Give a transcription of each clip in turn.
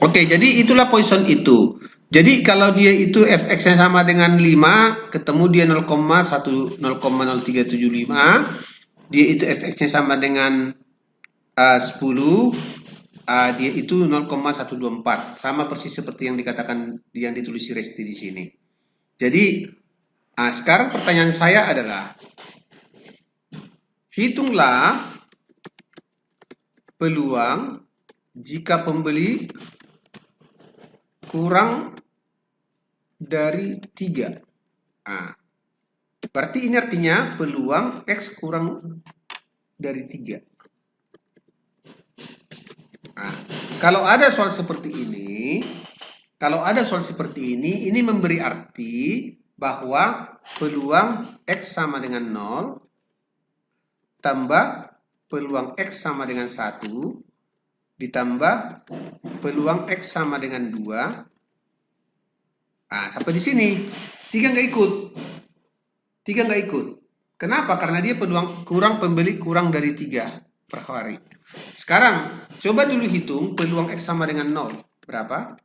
Oke, jadi itulah Poisson itu. Jadi kalau dia itu fx-nya sama dengan 5, ketemu dia 0,0375, dia itu fx-nya sama dengan 10, dia itu 0,124, sama persis seperti yang dikatakan yang ditulis si Resti di sini. Jadi sekarang pertanyaan saya adalah, hitunglah peluang jika pembeli kurang dari 3. Berarti ini artinya peluang X kurang dari 3. Kalau ada soal seperti ini, ini memberi arti bahwa peluang X sama dengan 0 tambah peluang X sama dengan 1 ditambah peluang X sama dengan 2. Sampai di sini 3 nggak ikut. Kenapa? Karena dia peluang pembeli kurang dari 3 per hari. Sekarang coba dulu hitung peluang X sama dengan 0. Berapa?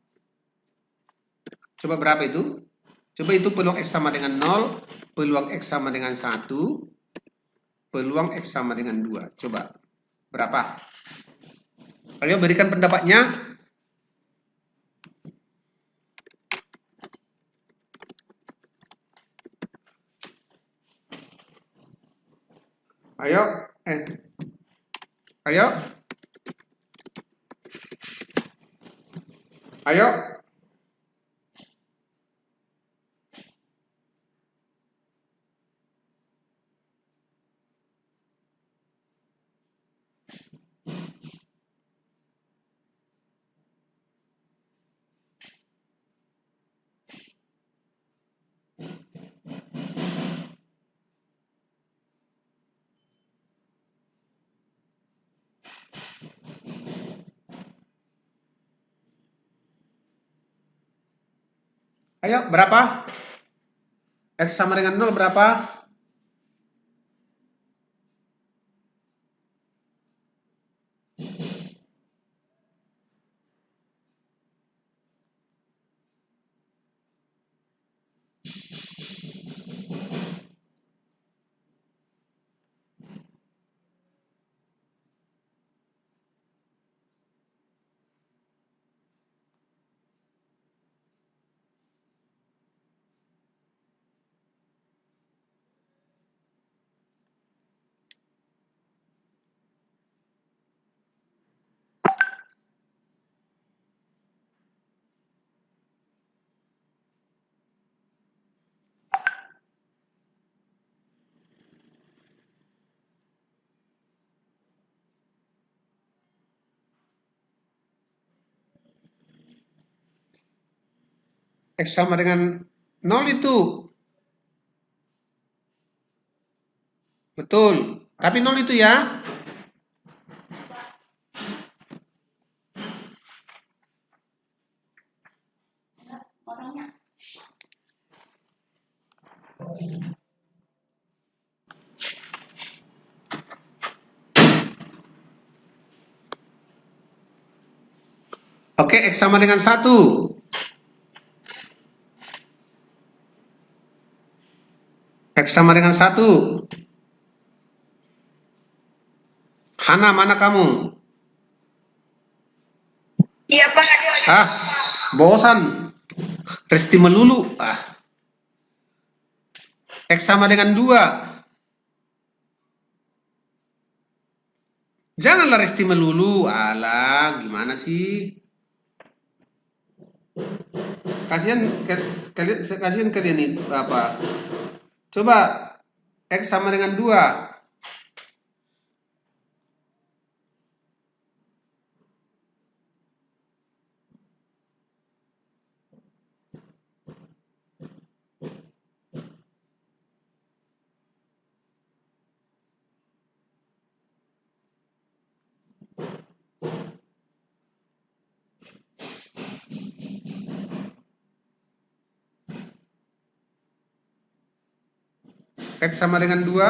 Coba berapa itu? Coba itu peluang X sama dengan 0, peluang X sama dengan 1, peluang X sama dengan 2. Coba. Berapa? Ayo berikan pendapatnya. Ayo. Ayo. Ayo. Ayo, berapa? X sama dengan 0 berapa? X sama dengan 0 itu. Betul. Tapi 0 itu ya. Oke, X sama dengan 1. X sama dengan 1. Hana, mana kamu? Iya, Pak. Bosan. Resti melulu. X sama dengan 2. Janganlah Resti melulu. Alah, gimana sih? Kasihan kalian itu apa? Coba X sama dengan 2. X sama dengan 2.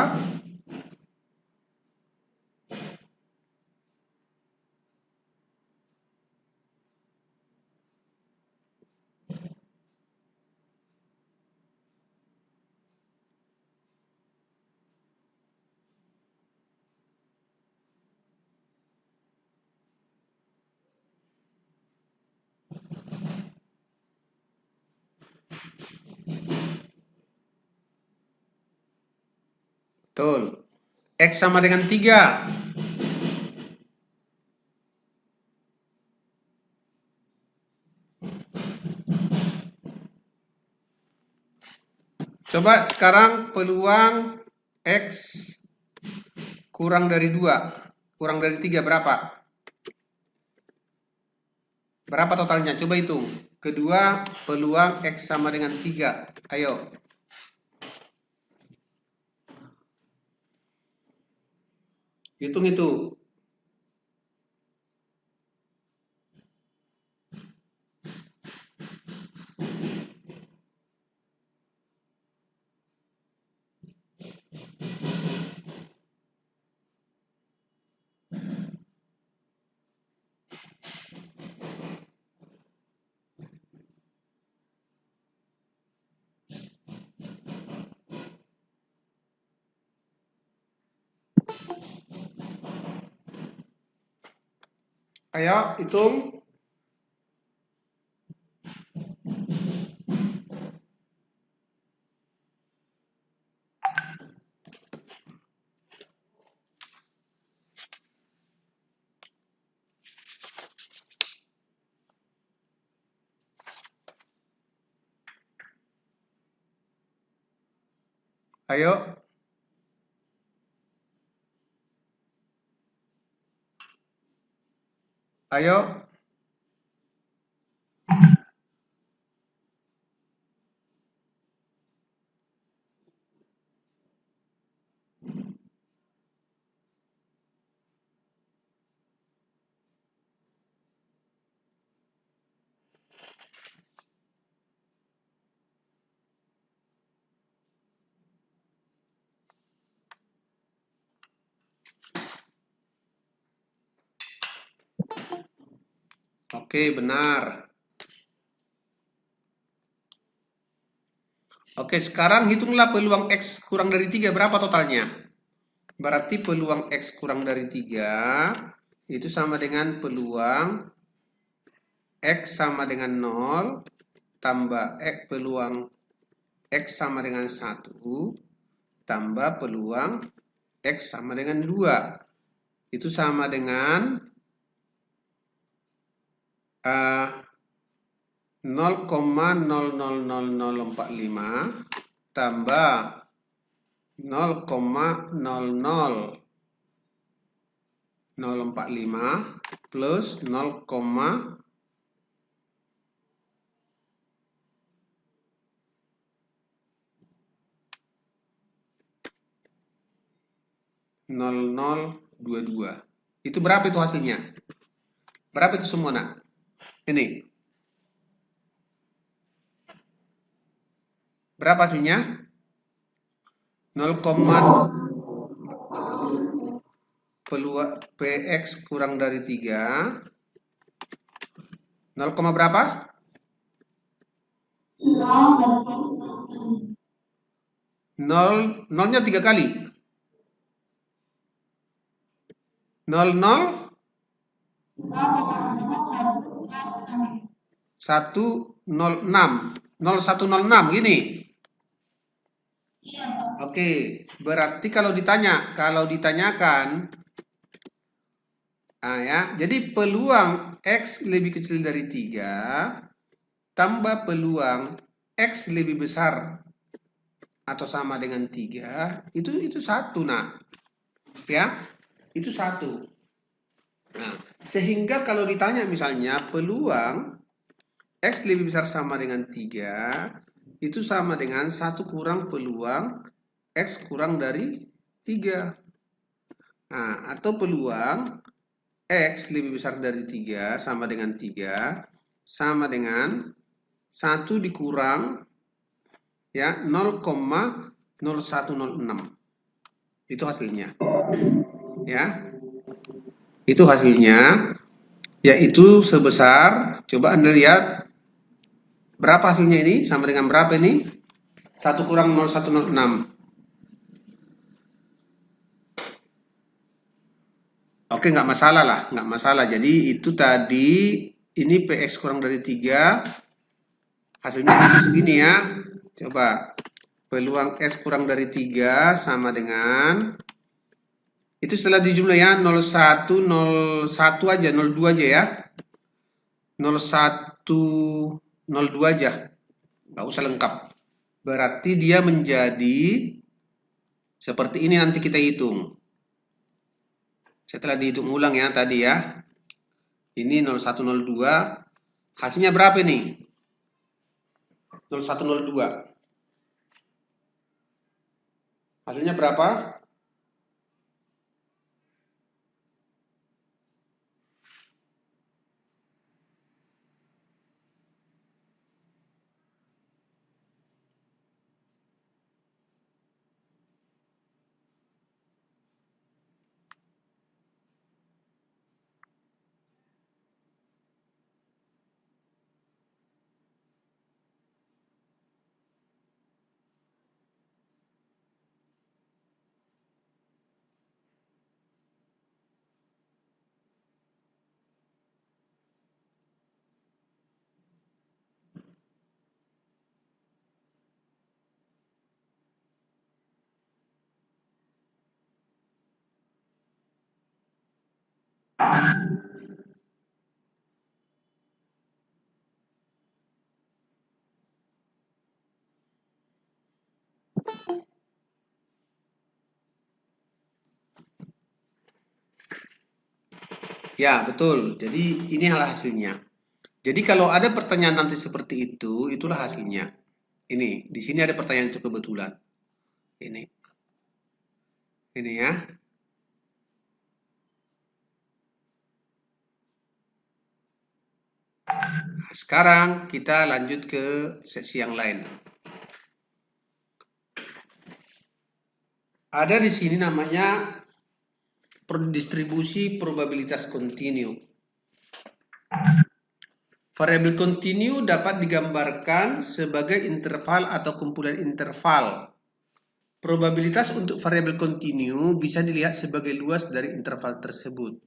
Betul. X sama dengan 3. Coba sekarang peluang X kurang dari 2. Kurang dari 3 berapa? Berapa totalnya? Coba hitung. Kedua, peluang X sama dengan 3. Ayo. Hitung itu. Ayo, hitung. Ayo. Ayo. Oke, benar. Oke, sekarang hitunglah peluang X kurang dari 3 berapa totalnya? Berarti peluang X kurang dari 3 itu sama dengan peluang X sama dengan 0 tambah peluang X sama dengan 1 tambah peluang X sama dengan 2. Itu sama dengan 0,000045 tambah 0,00045 plus 0,0022. Itu berapa itu hasilnya? Berapa itu semua, nak? Ini. Berapa hasilnya? 0, peluang PX kurang dari 3. 0, berapa? 0, nolnya 3 kali. 0, 0, 106. 0106 gini. Oke, berarti kalau ditanyakan ya, jadi peluang X lebih kecil dari 3 tambah peluang X lebih besar atau sama dengan 3 itu satu, nah. Ya, itu satu. Nah, sehingga kalau ditanya misalnya peluang X lebih besar sama dengan 3 itu sama dengan 1 kurang peluang X kurang dari 3. Nah, atau peluang X lebih besar dari 3 sama dengan 3 sama dengan 1 dikurang ya 0,0106. Itu hasilnya. Ya. Itu hasilnya yaitu sebesar, coba Anda lihat berapa hasilnya ini sama dengan berapa ini? 1 kurang 0,106. Oke, nggak masalah lah, nggak masalah. Jadi itu tadi ini PX kurang dari 3 hasilnya segini ya. Coba Peluang X kurang dari 3 sama dengan, itu setelah dijumlah ya, 01, 01 aja, 02 aja ya. 01, 02 aja. Nggak usah lengkap. Berarti dia menjadi seperti ini nanti kita hitung. Setelah dihitung ulang ya tadi ya. Ini 0102. Hasilnya berapa nih? 0102. Hasilnya berapa? Ya, betul. Jadi ini adalah hasilnya. Jadi kalau ada pertanyaan nanti seperti itu, itulah hasilnya. Ini, di sini ada pertanyaan itu kebetulan. Ini. Ini ya. Nah, sekarang kita lanjut ke seksi yang lain. Ada di sini namanya distribusi probabilitas kontinu. Variabel kontinu dapat digambarkan sebagai interval atau kumpulan interval. Probabilitas untuk variabel kontinu bisa dilihat sebagai luas dari interval tersebut.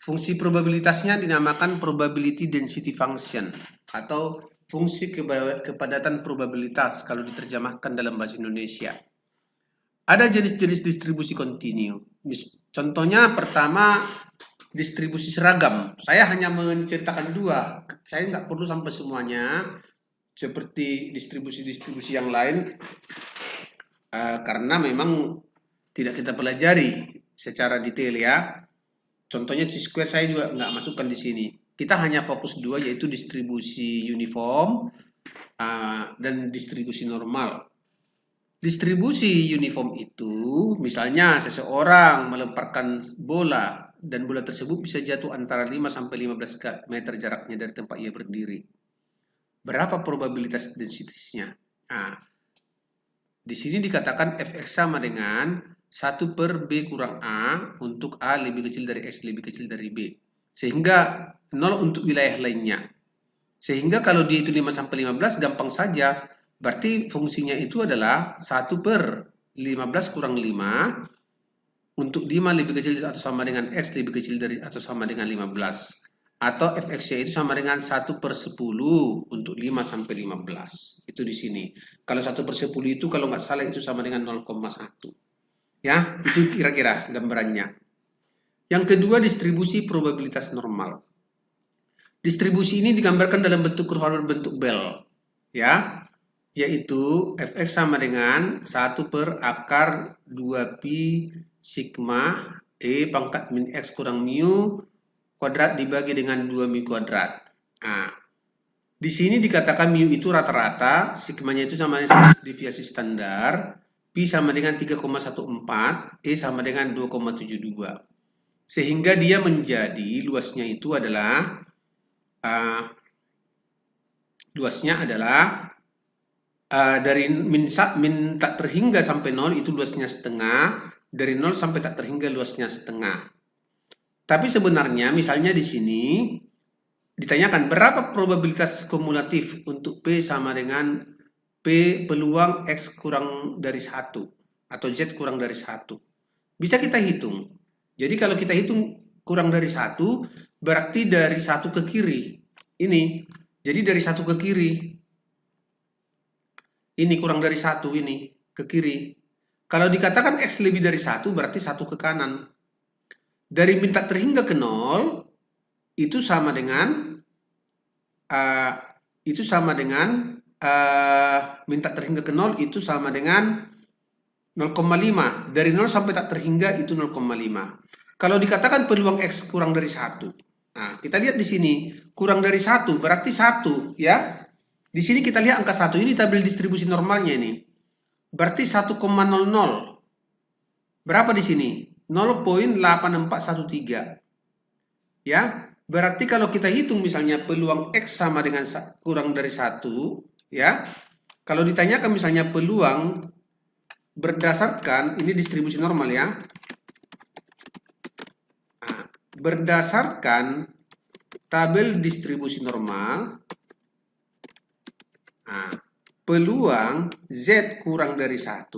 Fungsi probabilitasnya dinamakan probability density function atau fungsi kepadatan probabilitas kalau diterjemahkan dalam bahasa Indonesia. Ada jenis-jenis distribusi kontinu. Contohnya pertama, distribusi seragam. Saya hanya menceritakan dua. Saya nggak perlu sampai semuanya. Seperti distribusi-distribusi yang lain. Karena memang tidak kita pelajari secara detail ya. Contohnya chi-square saya juga nggak masukkan di sini. Kita hanya fokus dua, yaitu distribusi uniform dan distribusi normal. Distribusi uniform itu, misalnya seseorang melemparkan bola dan bola tersebut bisa jatuh antara 5 sampai 15 meter jaraknya dari tempat ia berdiri. Berapa probabilitas densitasnya? Nah, di sini dikatakan Fx sama dengan 1 per B kurang A untuk A lebih kecil dari X lebih kecil dari B. Sehingga 0 untuk wilayah lainnya. Sehingga kalau dia itu 5 sampai 15 gampang saja. Berarti fungsinya itu adalah 1 per 15 kurang 5 untuk 5 lebih kecil atau sama dengan X lebih kecil dari atau sama dengan 15. Atau Fx-nya itu sama dengan 1 per 10 untuk 5 sampai 15. Itu di sini. Kalau 1 per 10 itu kalau nggak salah itu sama dengan 0,1. Ya, itu kira-kira gambarannya. Yang kedua, distribusi probabilitas normal. Distribusi ini digambarkan dalam bentuk kurva berbentuk bel. Ya, yaitu Fx sama dengan 1 per akar 2pi sigma E pangkat min X kurang mu kuadrat dibagi dengan 2 mu kuadrat. Nah, di sini dikatakan mu itu rata-rata, sigmanya itu sama dengan deviasi standar, pi sama dengan 3,14, E sama dengan 2,72. Sehingga dia menjadi luasnya itu adalah dari min tak terhingga sampai 0 itu luasnya setengah, dari 0 sampai tak terhingga luasnya setengah. Tapi sebenarnya misalnya di sini ditanyakan berapa probabilitas kumulatif untuk P sama dengan P peluang X kurang dari 1 atau Z kurang dari 1. Bisa kita hitung. Jadi kalau kita hitung kurang dari 1 berarti dari 1 ke kiri. Ini. Jadi dari 1 ke kiri. Ini kurang dari 1 ini ke kiri. Kalau dikatakan X lebih dari 1 berarti 1 ke kanan. Dari min tak terhingga ke 0 itu sama dengan uh, min tak terhingga ke 0 itu sama dengan 0,5. Dari 0 sampai tak terhingga itu 0,5. Kalau dikatakan peluang X kurang dari 1. Nah, kita lihat di sini, kurang dari 1 berarti 1 ya. Di sini kita lihat angka 1 ini tabel distribusi normalnya ini. Berarti 1,00. Berapa di sini? 0,8413. Ya, berarti kalau kita hitung misalnya peluang X sama dengan kurang dari 1, ya. Kalau ditanyakan misalnya peluang berdasarkan, ini distribusi normal ya. Nah, berdasarkan tabel distribusi normal, nah, peluang Z kurang dari 1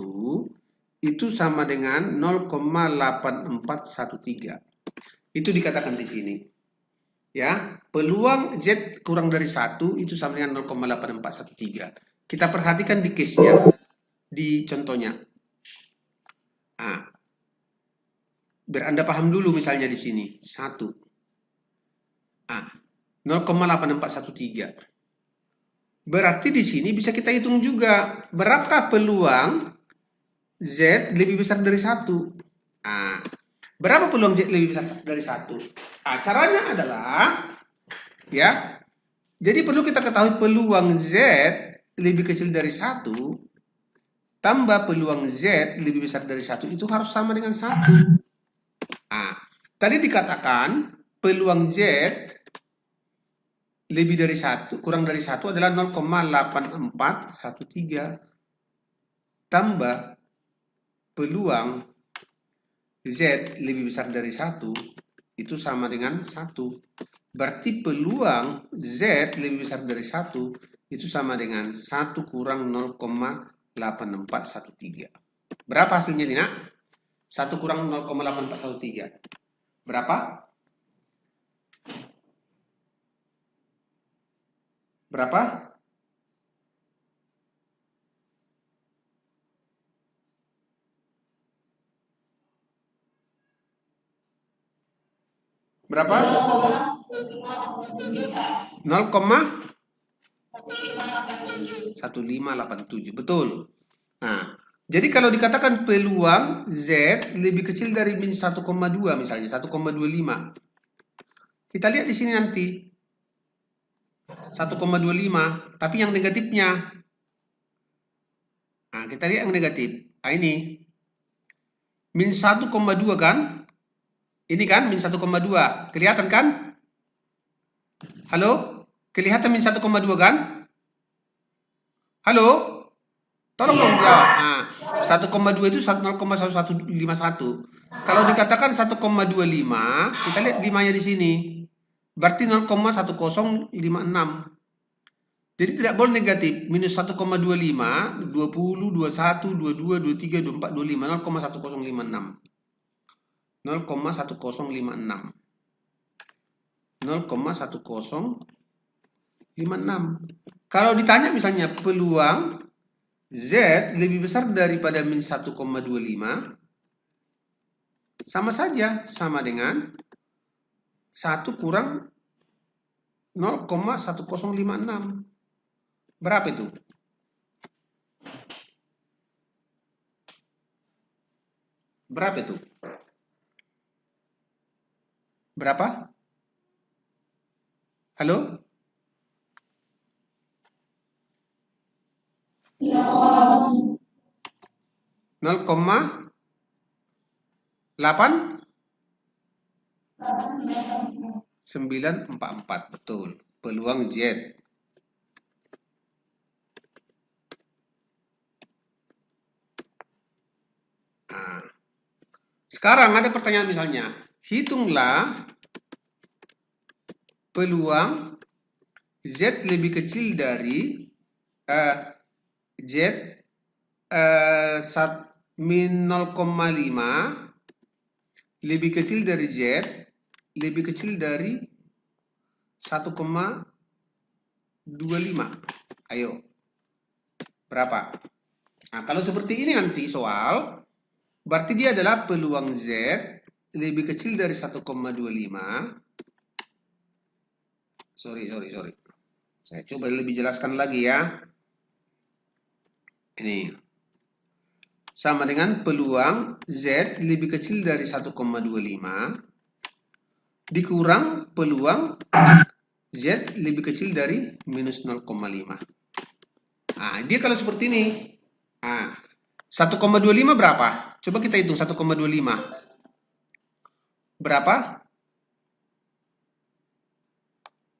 itu sama dengan 0,8413. Itu dikatakan di sini. Ya, peluang Z kurang dari 1 itu sama dengan 0,8413. Kita perhatikan di case-nya, di contohnya. Nah, biar Anda paham dulu misalnya di sini. 1. Nah, 0,8413. Berarti di sini bisa kita hitung juga berapa peluang Z lebih besar dari 1. Nah, berapa peluang Z lebih besar dari 1? Nah, caranya adalah ya. Jadi perlu kita ketahui peluang Z lebih kecil dari 1 tambah peluang Z lebih besar dari 1 itu harus sama dengan 1. Nah, tadi dikatakan peluang Z lebih dari 1, kurang dari 1 adalah 0,8413 tambah peluang Z lebih besar dari 1 itu sama dengan 1. Berarti peluang Z lebih besar dari 1 itu sama dengan 1 kurang 0,8413. Berapa hasilnya, Dina? 1 kurang 0,8413. Berapa? Berapa? Berapa? 0,1587. Betul. Nah, jadi kalau dikatakan peluang Z lebih kecil dari min 1,2 misalnya, 1,25. Kita lihat di sini nanti. 1,25, tapi yang negatifnya. Nah, kita lihat yang negatif. Nah, ini. Min 1,2 kan? Ini kan min 1,2. Kelihatan kan? Halo? Kelihatan min 1,2 kan? Halo? Tolong dong jawab. Nah, 1,2 itu 0,1151. Kalau dikatakan 1,25, kita lihat 5-nya di sini. Berarti 0,1056. Jadi tidak boleh negatif. Minus 1,25, 20, 21, 22, 23, 24, 25, 0,1056. 0,1056. 0,1056. Kalau ditanya misalnya peluang Z lebih besar daripada min 1,25, sama saja, sama dengan 1 kurang 0,1056. Berapa itu? Berapa itu? Berapa? Halo? 0,8944. Betul. Peluang Z. Nah, sekarang ada pertanyaan misalnya, hitunglah peluang Z lebih kecil dari Z min 0,5 lebih kecil dari Z lebih kecil dari 1,25. Ayo. Berapa? Nah, kalau seperti ini nanti soal, berarti dia adalah peluang Z lebih kecil dari 1,25. Sorry. Saya coba lebih jelaskan lagi ya. Ini sama dengan peluang Z lebih kecil dari 1,25 dikurang peluang Z lebih kecil dari minus 0,5. Nah, dia kalau seperti ini. Nah, 1,25 berapa? Coba kita hitung 1,25. Berapa?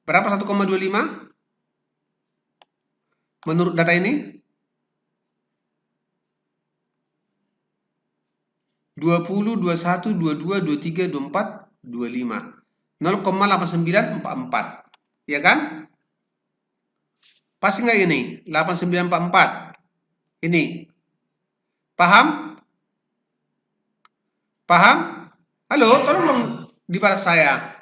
Berapa 1,25? Menurut data ini? 20, 21, 22, 23, 24, 25. 0,8944. Ya kan? Pas nggak ini? 8944. Ini. Paham? Paham? Halo, tolong dong dibalas saya.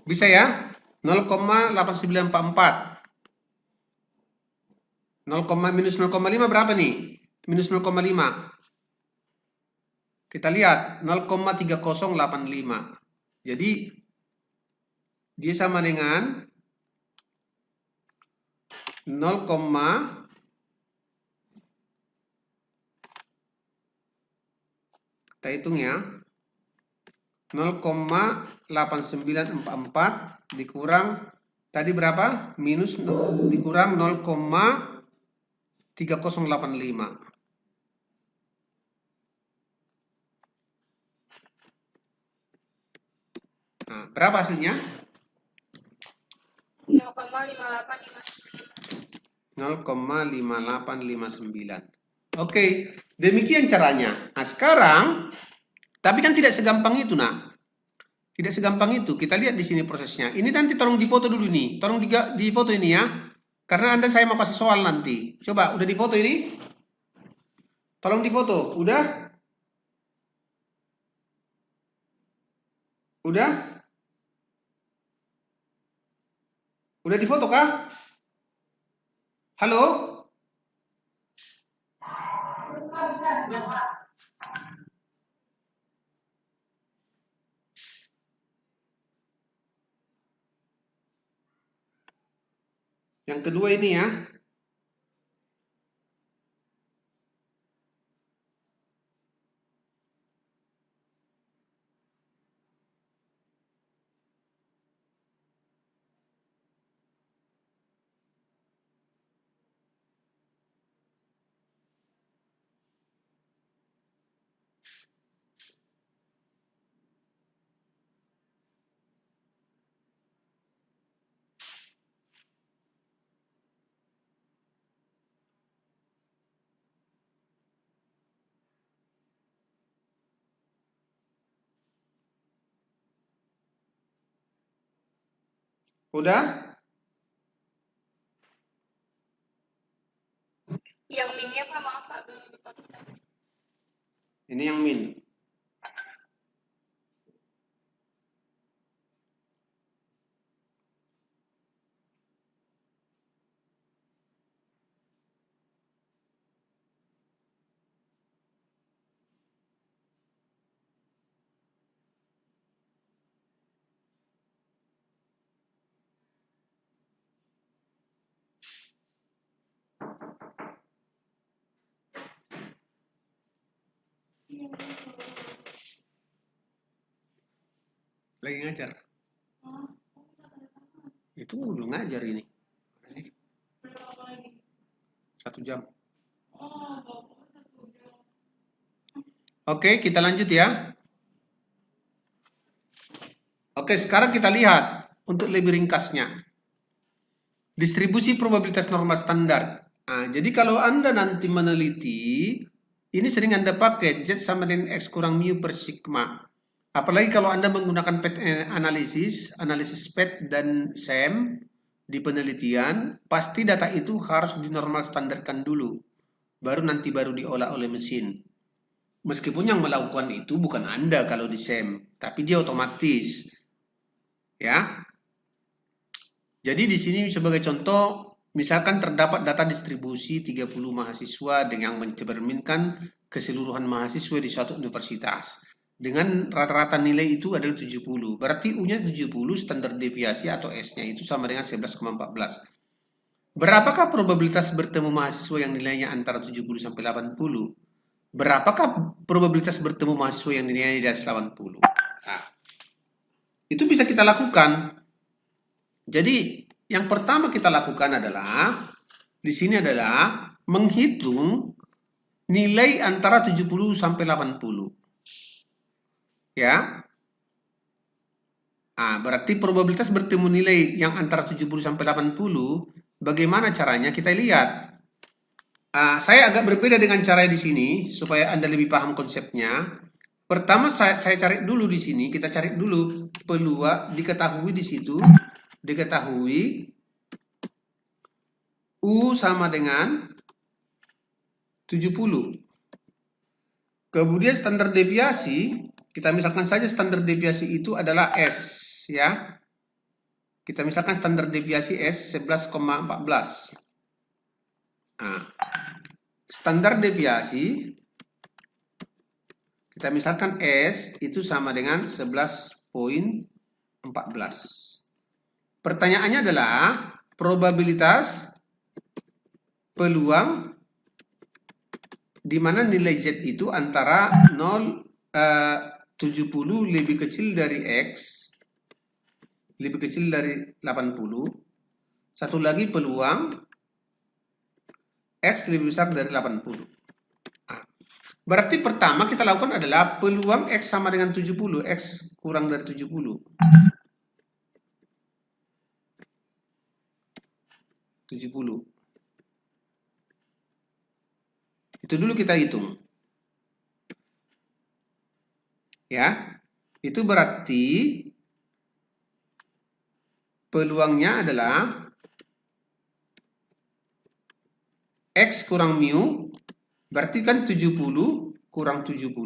Bisa ya? 0,8944. 0, minus 0,5 berapa nih? Minus 0,5. Kita lihat 0,3085. Jadi dia sama dengan 0, kita hitung ya. 0,8944 dikurang tadi berapa? Minus dikurang 0,3085. Nah, berapa hasilnya? 0,5859. Oke, demikian caranya. Nah, sekarang, tapi kan tidak segampang itu, nak. Tidak segampang itu. Kita lihat di sini prosesnya. Ini nanti tolong difoto dulu nih. Tolong difoto ini ya. Karena Anda saya mau kasih soal nanti. Coba, udah difoto ini? Tolong difoto. Udah? Udah? Udah difoto kah? Halo? Yang kedua ini ya. Udah? Yang minnya Pak, maaf Pak. Ini yang min. Lagi ngajar. Itu udah ngajar ini. 1 jam. Oke, kita lanjut ya. Oke, sekarang kita lihat untuk lebih ringkasnya. Distribusi probabilitas norma standar. Nah, jadi kalau Anda nanti meneliti, ini sering Anda pakai Z sama dengan X kurang mu per sigma. Apalagi kalau Anda menggunakan analisis PET dan SEM di penelitian, pasti data itu harus dinormal standarkan dulu. Baru diolah oleh mesin. Meskipun yang melakukan itu bukan Anda kalau di SEM, tapi dia otomatis. Ya. Jadi di sini sebagai contoh, misalkan terdapat data distribusi 30 mahasiswa dengan mencerminkan keseluruhan mahasiswa di suatu universitas. Dengan rata-rata nilai itu adalah 70. Berarti U-nya 70, standar deviasi atau S-nya itu sama dengan 11,14. Berapakah probabilitas bertemu mahasiswa yang nilainya antara 70 sampai 80? Berapakah probabilitas bertemu mahasiswa yang nilainya di atas 80? Nah, itu bisa kita lakukan. Jadi, yang pertama kita lakukan adalah di sini adalah menghitung nilai antara 70 sampai 80. Ya. Nah, berarti probabilitas bertemu nilai yang antara 70 sampai 80, bagaimana caranya? Kita lihat. Saya agak berbeda dengan cara di sini supaya Anda lebih paham konsepnya. Pertama saya cari dulu di sini, kita cari dulu peluang diketahui di situ, diketahui U sama dengan 70. Kemudian standar deviasi, kita misalkan saja standar deviasi itu adalah S, ya. Kita misalkan standar deviasi S 11,14. Nah, standar deviasi kita misalkan S itu sama dengan 11,14. Pertanyaannya adalah probabilitas peluang di mana nilai Z itu antara 70 lebih kecil dari X, lebih kecil dari 80. Satu lagi peluang X lebih besar dari 80. Berarti pertama kita lakukan adalah peluang X sama dengan 70, X kurang dari 70. 70. Itu dulu kita hitung. Ya. Itu berarti peluangnya adalah X kurang mu, berarti kan 70 kurang 70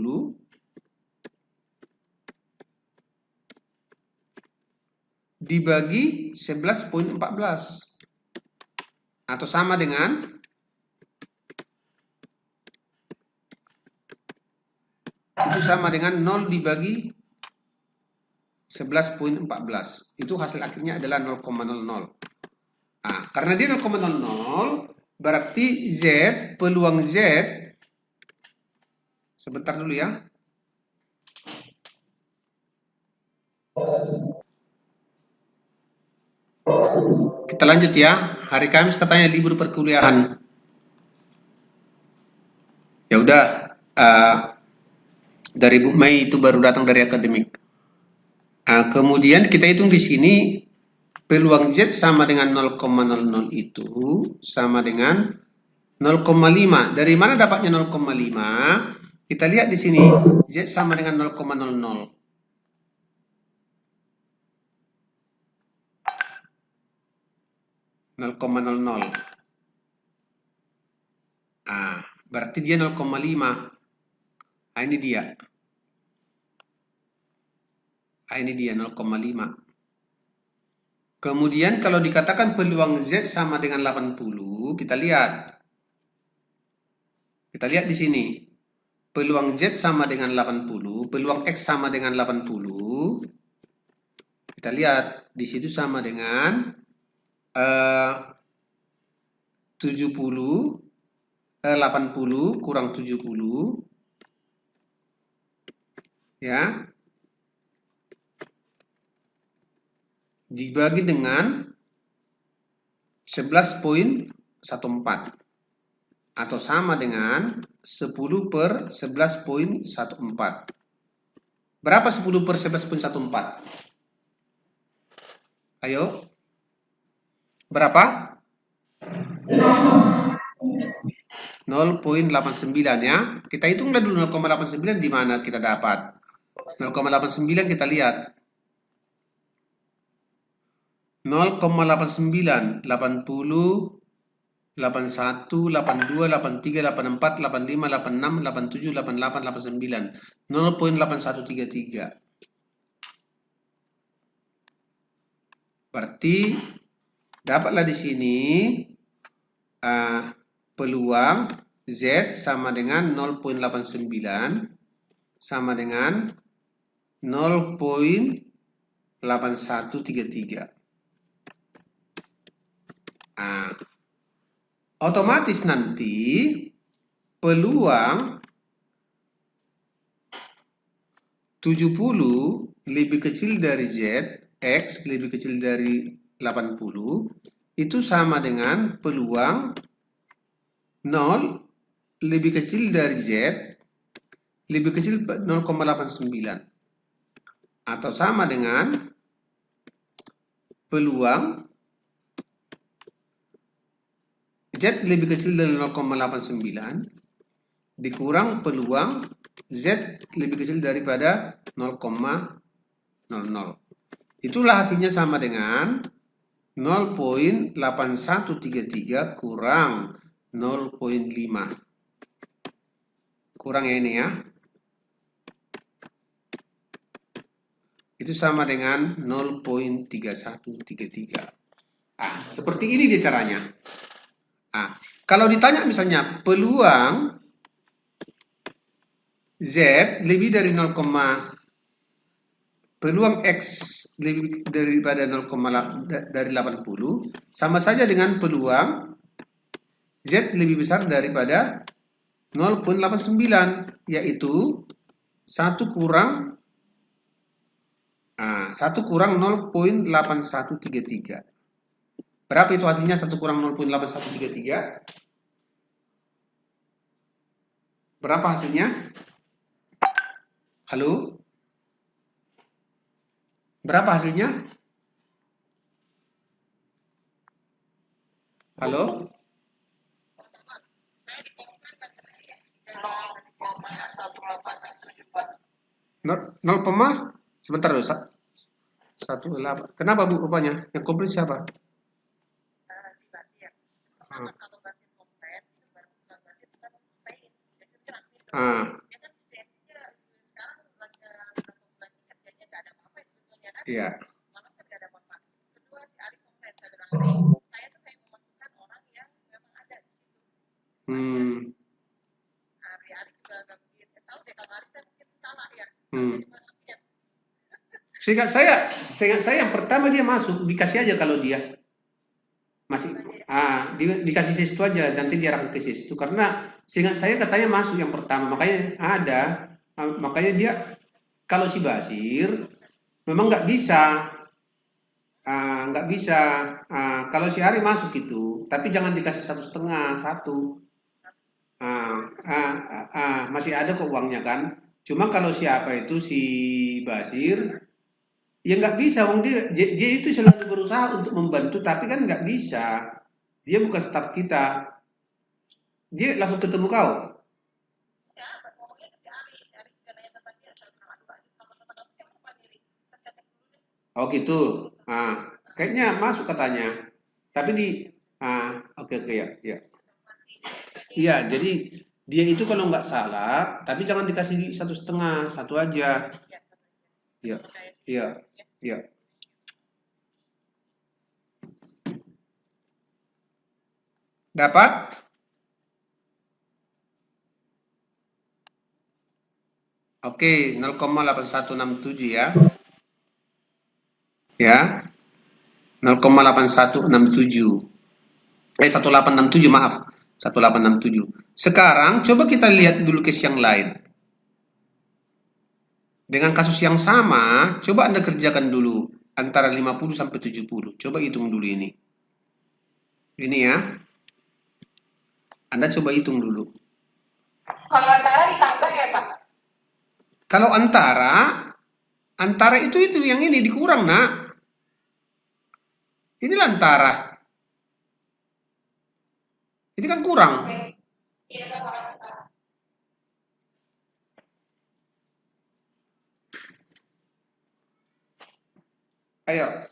dibagi 11,14 atau sama dengan itu sama dengan 0 dibagi 11,14. Itu hasil akhirnya adalah 0,00. Nah, karena dia 0,00 berarti Z, peluang Z, sebentar dulu ya. Kita lanjut ya. Hari Kamis katanya libur perkuliahan. Ya udah, dari Bu Mei itu baru datang dari akademik. Kemudian kita hitung di sini peluang Z sama dengan 0,00 itu sama dengan 0,5. Dari mana dapatnya 0,5? Kita lihat di sini Z sama dengan 0,00. Berarti dia 0,5. Ini dia. Ini dia 0,5. Kemudian kalau dikatakan peluang Z sama dengan 80, kita lihat. Kita lihat di sini. Peluang Z sama dengan 80, peluang X sama dengan 80. Kita lihat di situ sama dengan 80 kurang 70 ya, dibagi dengan 11,14 atau sama dengan 10 per 11,14. Berapa 10 per 11,14? Ayo. Berapa? 0,89 ya. Kita hitunglah dulu 0,89 di mana kita dapat. 0,89 kita lihat. 0,89, 80, 81, 82, 83, 84, 85, 86, 87, 88, 89. 0,8133. Berarti dapatlah di sini peluang Z sama dengan 0,89 sama dengan 0,8133. Otomatis nanti peluang 70 lebih kecil dari Z, X lebih kecil dari 80, itu sama dengan peluang 0 lebih kecil dari Z, lebih kecil 0,89. Atau sama dengan peluang Z lebih kecil dari 0,89 dikurang peluang Z lebih kecil daripada 0,00. Itulah hasilnya sama dengan 0,8133 kurang 0,5. Kurang ya ini ya. Itu sama dengan 0,3133. Seperti ini dia caranya. Kalau ditanya misalnya peluang Z lebih dari 0, peluang X lebih daripada 0, dari 80 sama saja dengan peluang Z lebih besar daripada 0,89, yaitu 1 kurang 0,8133. Berapa itu hasilnya 1 kurang 0,8133? Berapa hasilnya? Halo? Berapa hasilnya? Halo? 0, sebentar loh. 1,8. Kenapa Bu rupanya? Yang komplit siapa? Iya. Seingat saya yang pertama dia masuk, dikasih aja kalau dia masih dikasih sistu aja, nanti dia akan ke sistu karena seingat saya katanya masuk yang pertama, makanya makanya dia kalau si Basir memang nggak bisa kalau si Ari masuk itu, tapi jangan dikasih 1,5, 1. Masih ada kok uangnya kan. Cuma kalau siapa itu si Basir, ya nggak bisa, dia itu selalu berusaha untuk membantu, tapi kan nggak bisa. Dia bukan staf kita. Dia langsung ketemu kau. Oh gitu. Kayaknya masuk katanya. Tapi oke ya. Iya, jadi dia itu kalau nggak salah, tapi jangan dikasih 1,5, 1 aja. Iya. Dapat? Oke, 0,8167 ya. Ya. 0,8167. 1867, maaf. 1867. Sekarang coba kita lihat dulu case yang lain. Dengan kasus yang sama, coba Anda kerjakan dulu antara 50 sampai 70. Coba hitung dulu ini. Ini ya, Anda coba hitung dulu. Kalau antara ditambah ya Pak? Kalau antara itu yang ini dikurang, Nak. Inilah antara. Ini kan kurang. Oke. Iya, terima kasih Pak. Ayo.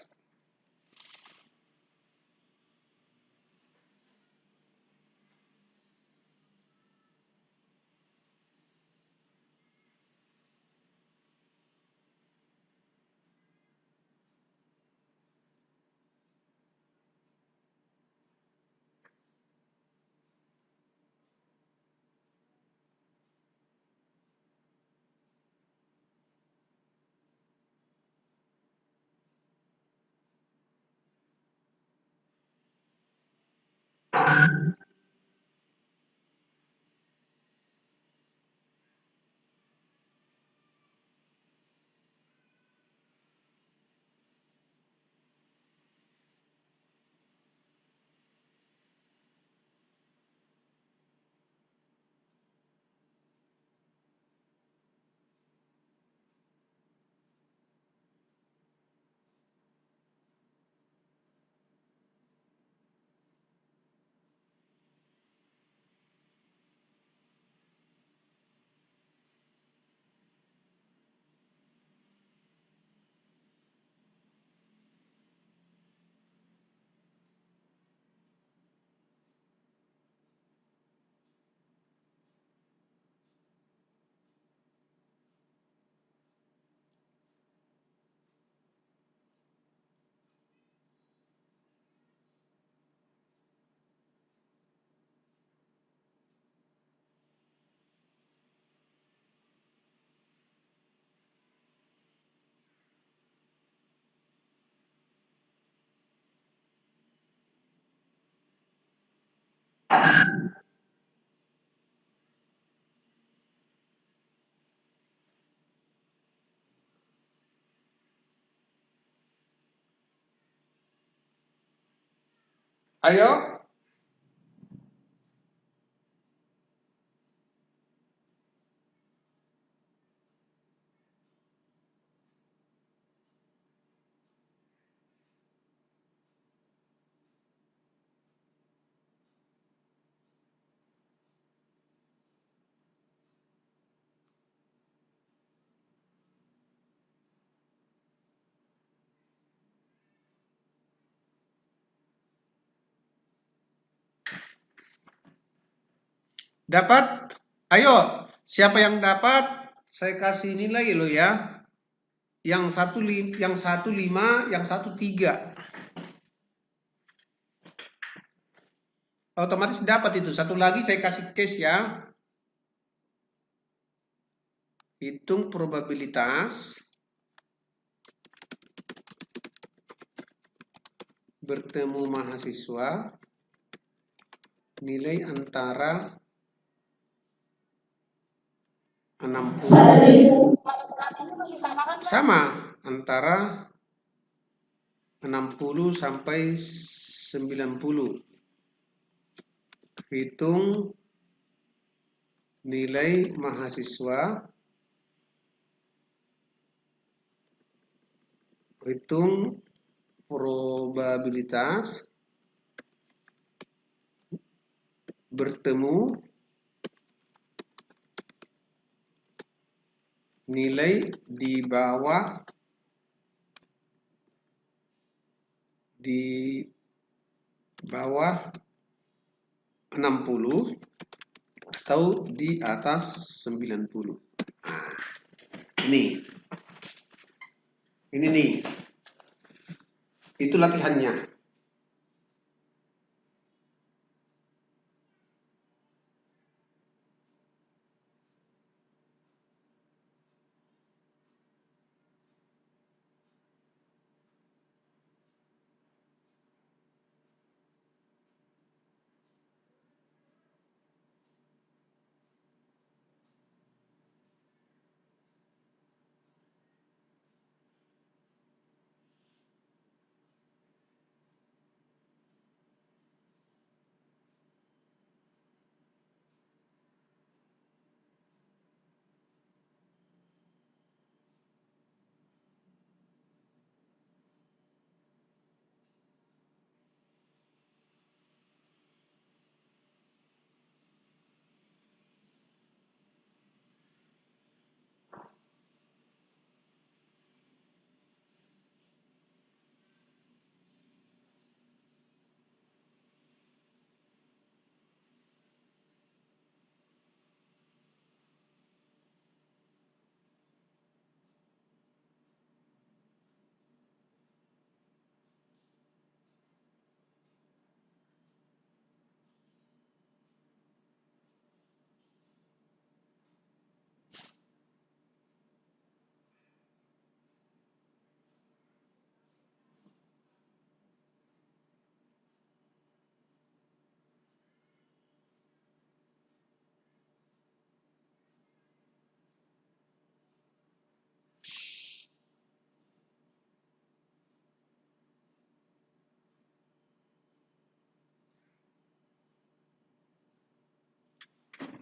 Ayo. Dapat? Ayo. Siapa yang dapat? Saya kasih nilai lo ya. Yang satu 5, yang satu 3. Otomatis dapat itu. Satu lagi saya kasih case ya. Hitung probabilitas bertemu mahasiswa nilai antara 60 Ini masih sama kan Pak? sama antara 60 sampai 90. Hitung nilai mahasiswa, hitung probabilitas bertemu nilai di bawah 60 atau di atas 90. Nah, ini nih. Itu latihannya.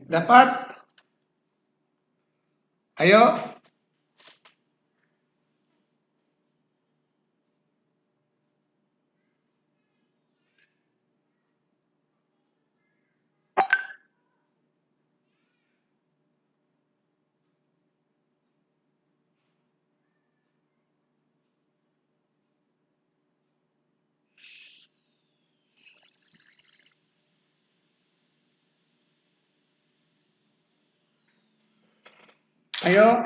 Dapat? Ayo. Ayo.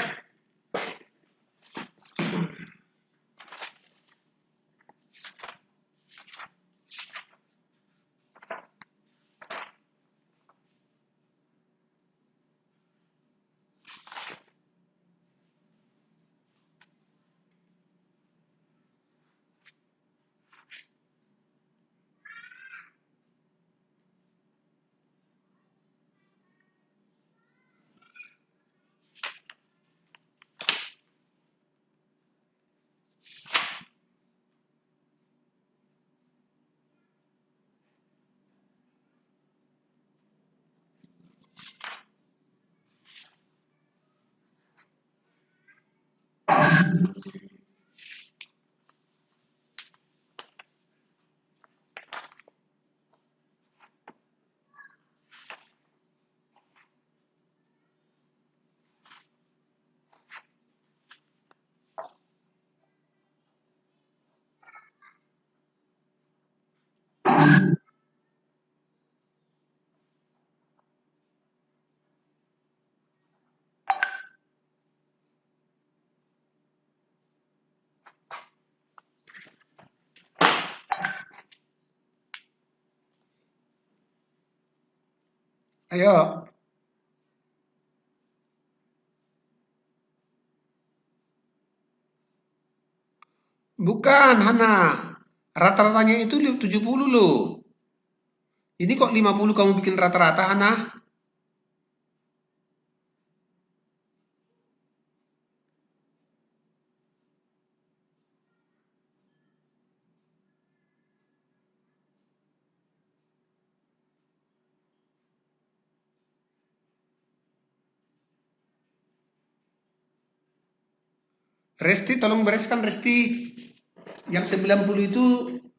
Ayo. Bukan, Hana. Rata-ratanya itu 70 loh. Ini kok 50 kamu bikin rata-rata, Hana? Resti, tolong bereskan Resti. Yang 90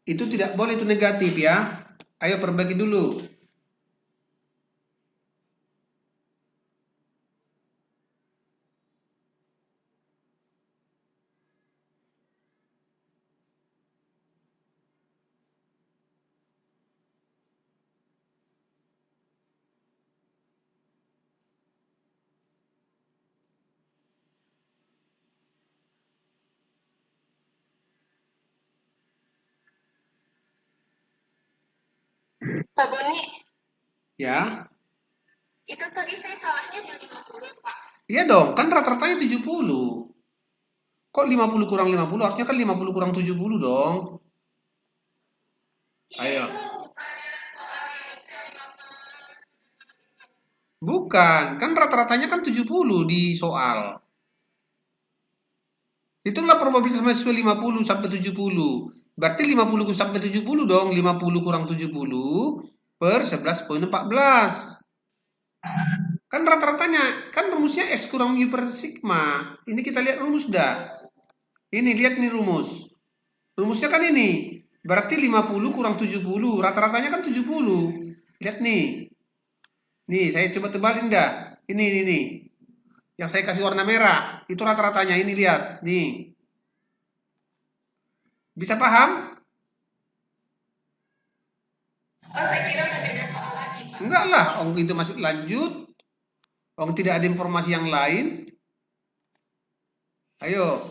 itu tidak boleh, itu negatif ya. Ayo perbaiki dulu. Pak Boni, Ya. itu tadi saya salahnya di 50, Pak. Iya dong, kan rata-ratanya 70. Kok 50 kurang 50? Harusnya kan 50 kurang 70 dong. Ayo. Bukan, kan rata-ratanya kan 70 di soal. Itulah probabilitas mahasiswa 50 sampai 70. Berarti 50 sampai 70 dong. 50 kurang 70 per 11,14. Kan rata-ratanya, kan rumusnya X kurang mu per sigma. Ini kita lihat rumus dah. Ini, lihat nih rumus. Rumusnya kan ini. Berarti 50 kurang 70. Rata-ratanya kan 70. Lihat nih. Nih, saya coba tebalin dah. Ini. Yang saya kasih warna merah. Itu rata-ratanya. Ini lihat. Nih. Bisa paham? Oh, saya kira udah beda soal lagi, Pak. Enggak lah, Ong itu masih lanjut. Ong tidak ada informasi yang lain. Ayo.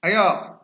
Ayo.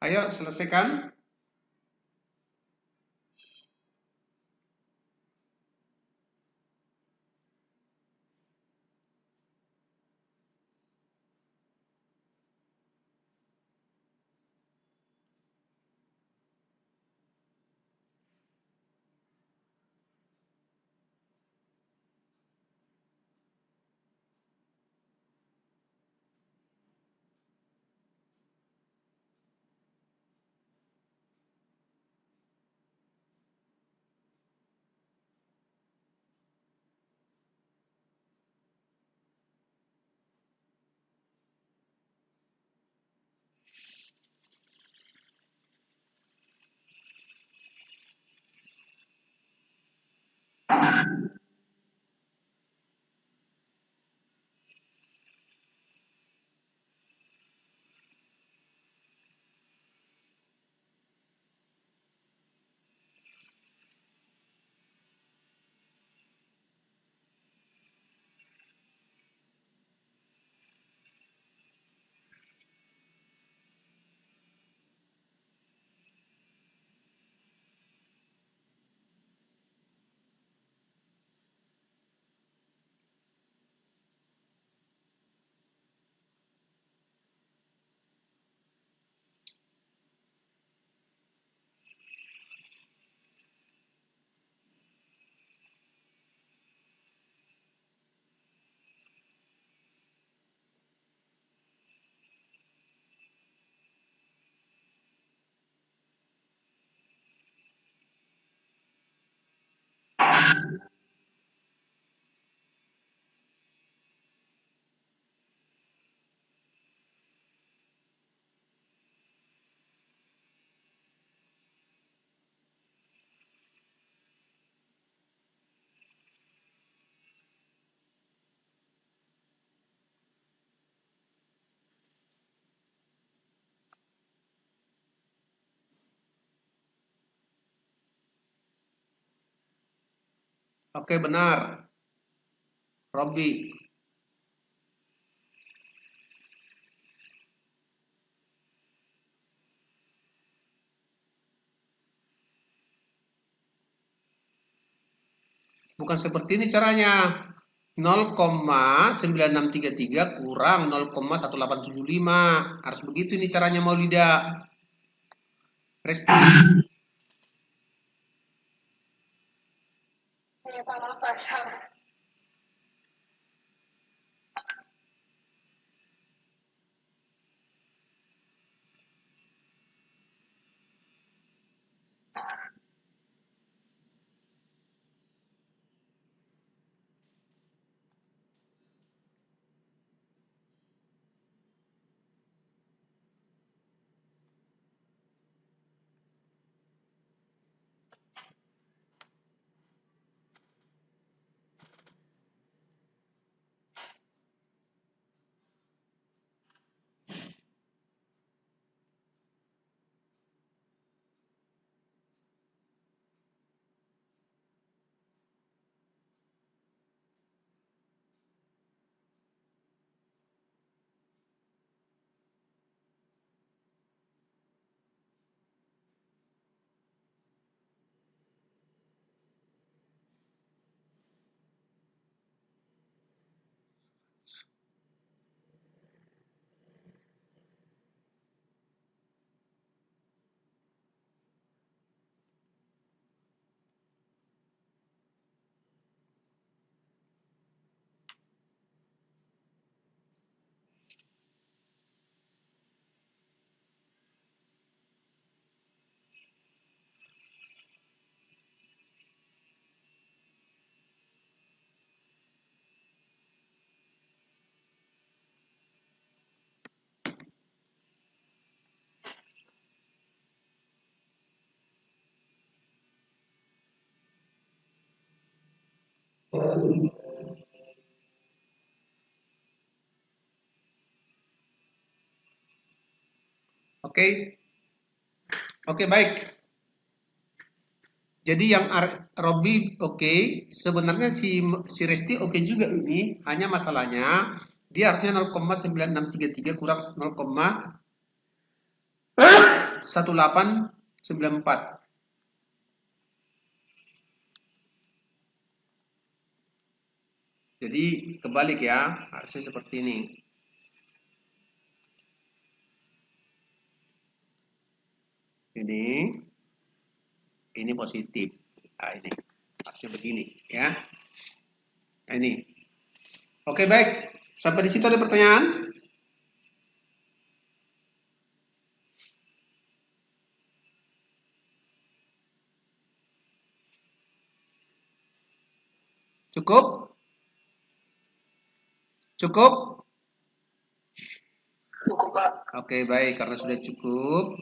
Ayo selesaikan. Oke, benar. Robi. Bukan seperti ini caranya. 0,9633 kurang 0,1875. Harus begitu ini caranya, Maulida. Resti. Iya, Pak, maaf, Pak. Salah. Oke. Oke, baik. Jadi yang Robi oke, sebenarnya si Resti oke juga ini, hanya masalahnya dia harusnya 0,9633 kurang 1894. Jadi kebalik ya, harusnya seperti ini. Ini positif. Nah, ini harusnya begini ya. Nah, ini. Oke, baik. Sampai di situ ada pertanyaan? Cukup? Cukup? Cukup, Pak. Oke, baik. Karena sudah cukup,